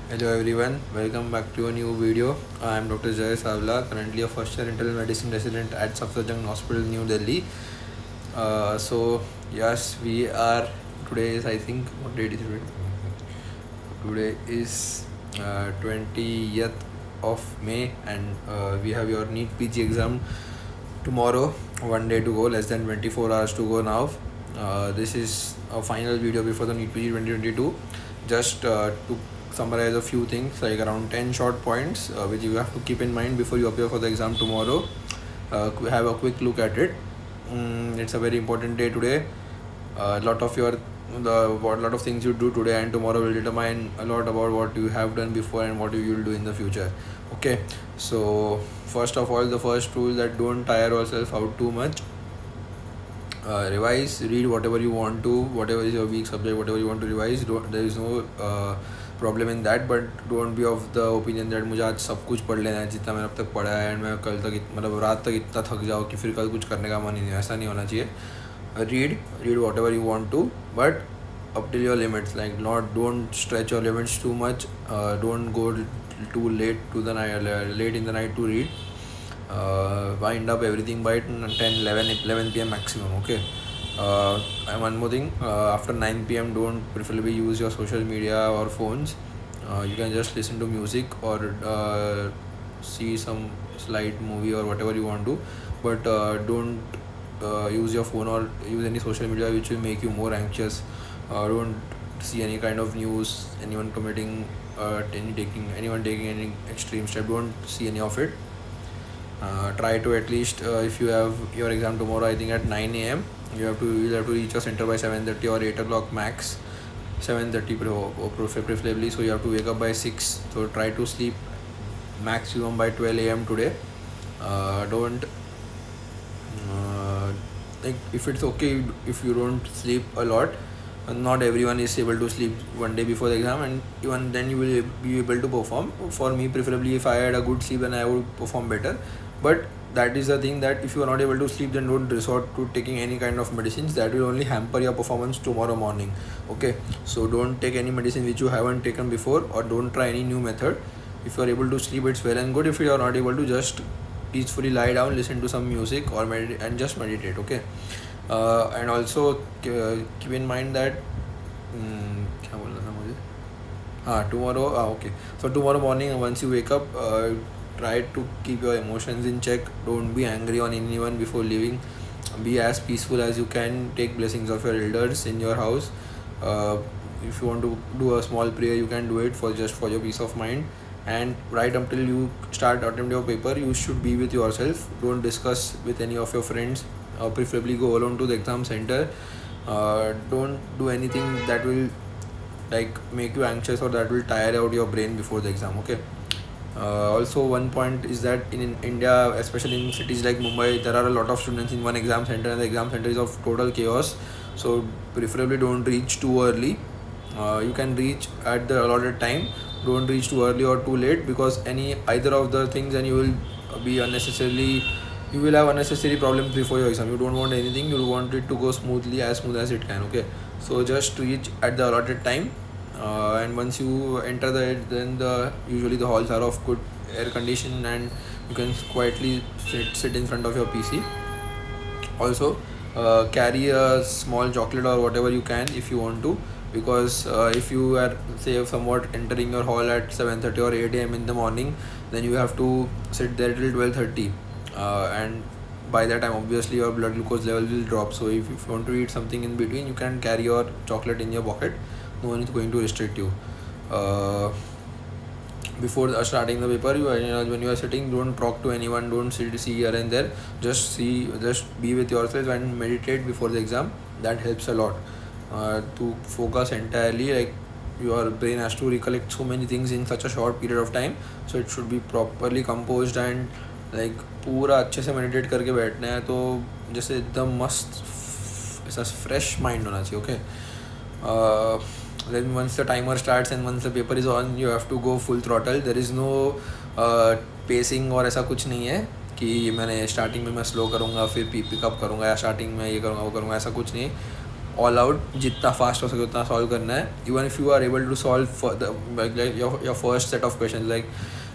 Hello everyone, welcome back to a new video. I am Dr. Jay Savla, currently a first year internal medicine resident at Safdarjung Hospital, New Delhi. Yes, we are today is I think what date is it? Today is 20th of May, and we have your NEET PG exam tomorrow. One day to go, less than 24 hours to go now. This is a final video before the NEET PG 2022. Just to summarize a few things, like around 10 short points which you have to keep in mind before you appear for the exam tomorrow. Have a quick look at it. It's a very important day today. A lot of things you do today and tomorrow will determine a lot about what you have done before and what you will do in the future. Okay, so first of all, the first rule that don't tire yourself out too much. Revise, read whatever you want to, whatever is your weak subject, whatever you want to revise. There is no problem in that, but don't be of the opinion that मुझे आज सब कुछ पढ़ लेना है जितना मैंने अब तक पढ़ा है एंड मैं कल तक मतलब रात तक इतना थक जाओ कि फिर कल कुछ करने का मन ही नहीं, ऐसा नहीं होना चाहिए. Read whatever you want to, but up till your limits. Like don't stretch your limits too much. Don't go too late to the night, late in the night to read. Wind up everything by 11 p.m. maximum. Okay. And one more thing, after 9 p.m. don't preferably use your social media or phones. You can just listen to music or see some slight movie or whatever you want to, but don't use your phone or use any social media which will make you more anxious. Don't see any kind of news, anyone committing anyone taking any extreme step. Don't see any of it. Try to at least if you have your exam tomorrow, I think at 9 a.m. you'll have to reach your center by 7:30 or 8 o'clock max. 7:30 preferably, so you have to wake up by 6. So try to sleep maximum by 12 a.m. today. Don't like if it's okay if you don't sleep a lot. Not everyone is able to sleep one day before the exam, and even then you will be able to perform. For me, preferably if I had a good sleep, then I would perform better. But that is the thing, that if you are not able to sleep, then don't resort to taking any kind of medicines. That will only hamper your performance tomorrow morning. Okay, so don't take any medicine which you haven't taken before, or don't try any new method. If you are able to sleep, it's well and good. If you are not able to, just peacefully lie down, listen to some music or and just meditate. Okay. And also keep in mind that क्या बोलना था मुझे, tomorrow okay, so tomorrow morning once you wake up, try to keep your emotions in check. Don't be angry on anyone before leaving. Be as peaceful as you can. Take blessings of your elders in your house. If you want to do a small prayer, you can do it for your peace of mind. And right until you start attempting your paper, you should be with yourself. Don't discuss with any of your friends. Preferably go alone to the exam center. Don't do anything that will like make you anxious or that will tire out your brain before the exam. Okay. Also, one point is that in India, especially in cities like Mumbai, there are a lot of students in one exam center, and the exam center is of total chaos. So preferably don't reach too early. You can reach at the allotted time. Don't reach too early or too late, because either of the things, and you will have unnecessary problems before your exam. You don't want anything. You want it to go smoothly, as smooth as it can. Okay, so just reach at the allotted time. And once you enter then usually the halls are of good air condition, and you can quietly sit in front of your PC. Also, carry a small chocolate or whatever you can if you want to, because if you are say somewhat entering your hall at 7:30 or 8 a.m. in the morning, then you have to sit there till 12:30, and by that time obviously your blood glucose level will drop. So if you want to eat something in between, you can carry your chocolate in your pocket. No one is going to restrict you. Before starting the paper, when you are sitting, don't talk to anyone, don't see here and there. Just be with yourself and meditate before the exam. That helps a lot to focus entirely. Like your brain has to recollect so many things in such a short period of time, so it should be properly composed, and like पूरा अच्छे से meditate करके बैठना है तो जैसे एकदम मस्त ऐसा fresh mind होना चाहिए. Okay. Then once the timer starts and once the paper is on, you have to go full throttle. There is no pacing और ऐसा कुछ नहीं है कि मैंने स्टार्टिंग में मैं स्लो करूँगा फिर पिकअप करूँगा, या स्टार्टिंग में ये करूँगा वो करूँगा, ऐसा कुछ नहीं. ऑल आउट, जितना फास्ट हो सके उतना सॉल्व करना है. Even if you are able to solve your first set of question, like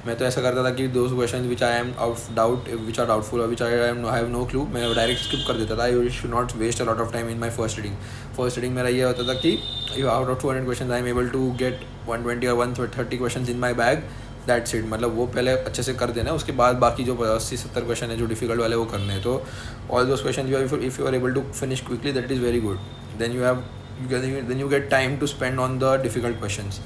मैं तो ऐसा करता था कि those question which I am out doubt, which are doubtful और which I have no clue, मैं डायरेक्ट स्किप कर देता था. You should not waste a lot of time in my first reading मेरा ये होता था कि you out of 200 question I am able to get 120 और 130 question in my bag. That's it. मतलब वो पहले अच्छे से कर देना, उसके बाद बाकी जो 80-70 क्वेश्चन है जो डिफिकल्ट वाले वो करने हैं. तो all those question if you are able to finish quickly, that is very good. Then you get time to spend on the difficult questions.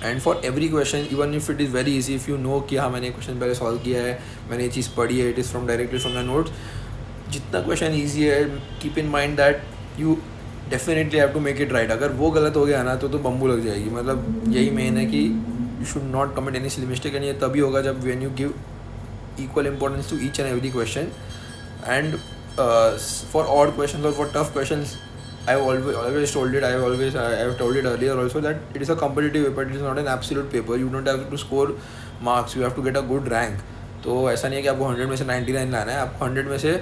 And for every question, even if it is very easy, if you know कि हाँ मैंने question पहले solve किया है, मैंने ये चीज़ पढ़ी है, it is from directly from the notes, जितना क्वेश्चन ईजी है, keep in mind that you definitely have to make it right. अगर वो गलत हो गया ना तो बम्बू लग जाएगी. मतलब यही मेन है कि you should not commit any silly mistake. And ये तभी होगा जब when you give equal importance to each and every question. And for odd question और for tough question, I have always told it. I have told it earlier also that it is a competitive paper. It is not an absolute paper. You don't have to score marks. You have to get a good rank. तो ऐसा नहीं है कि आपको 100 में से 99 लाना है. आपको 100 में से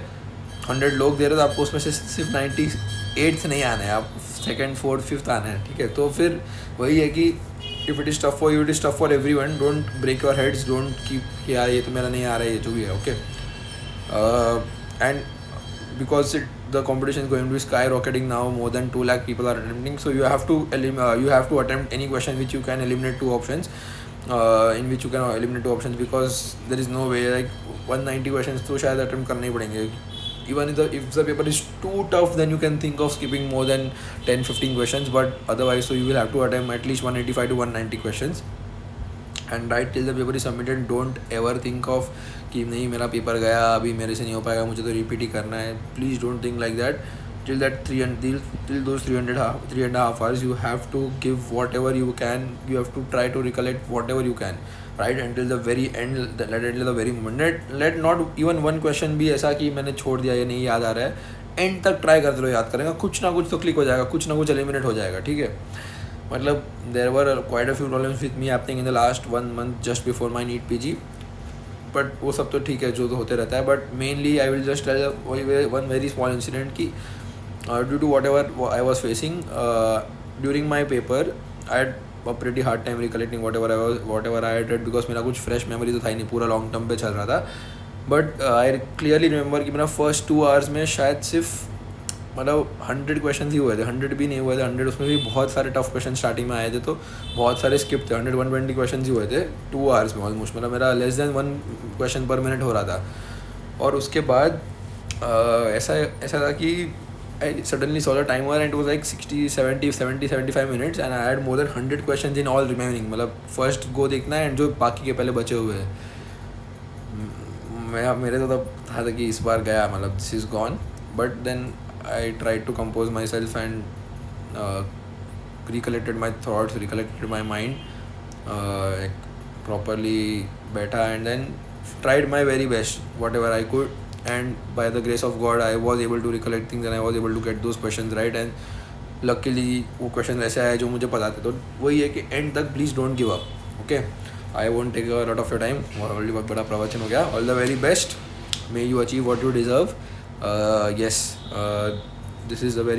100 लोग दे रहे हो तो आपको उसमें से सिर्फ 98th नहीं आना है. आप सेकंड, फोर्थ, फिफ्थ आना है. ठीक है. तो फिर वही है कि if it is tough for you, it is tough for everyone. Don't break your heads. Don't keep कि यार ये तो मेरा नहीं आ रहा है, ये जो भी है. Okay. And because the competition is going to be skyrocketing now, more than 2 lakh people are attempting, so you have to attempt any question which you can eliminate 2 options, in which you can eliminate 2 options, because there is no way like 190 questions तो शायद attempt करने ही पड़ेंगे. Even if the paper is too tough, then you can think of skipping more than 10-15 questions, but otherwise so you will have to attempt at least 185 to 190 questions and write till the paper is submitted. Don't ever think of कि नहीं मेरा paper गया, अभी मेरे से नहीं हो पाएगा, मुझे तो रिपीट ही करना है. Please don't think like that. till those 3.5 hours you have to give whatever you can. You have to try to recollect whatever you can, right, until the very end, until the very moment. Let not even one question be ऐसा कि मैंने छोड़ दिया, ये नहीं याद आ रहा है. एंड तक ट्राई करते रहो, याद करेंगे. कुछ ना कुछ तो क्लिक हो जाएगा, कुछ ना कुछ एलिमिनेट हो जाएगा. ठीक है. मतलब there were quite a few problems with me happening in the last 1 month just before my NEET PG. But वो सब तो ठीक है, जो तो होते रहता है. But mainly I will just tell one very small incident कि due to whatever I was facing during my paper, I had a pretty hard time recollecting whatever I had read, because मेरा कुछ fresh memory तो था ही नहीं, पूरा long term पे चल रहा था. बट आई क्लियरली रिमेंबर कि मेरा फर्स्ट 2 hours में शायद सिर्फ मतलब 100 क्वेश्चन ही हुए थे. 100 भी नहीं हुए थे. 100 उसमें भी बहुत सारे टफ क्वेश्चन स्टार्टिंग में आए थे, तो बहुत सारे स्किप थे. 100-120 क्वेश्चन ही हुए थे 2 hours में ऑलमोस्ट. मतलब मेरा लेस देन 1 क्वेश्चन पर मिनट हो रहा था. और उसके बाद ऐसा था कि I suddenly saw the timer and it was like 70-75 minutes and I had more than 100 question in all remaining. मतलब फर्स्ट गो देखना है एंड जो बाकी के पहले बचे हुए हैं. मेरे तो तब था कि इस बार गया, मतलब this is gone. But then I tried to compose myself and recollected my thoughts, recollected my mind, properly बैठा and then tried my very best, whatever I could, and by the grace of God I was able to recollect things and I was able to get those questions right. And luckily वो questions ऐसे आए जो मुझे पता थे. तो वही है कि end तक please don't give up. Okay, I won't take a lot of your time. Already बहुत बड़ा प्रवचन हो गया. All the very best. May you achieve what you deserve. Yes, this is a very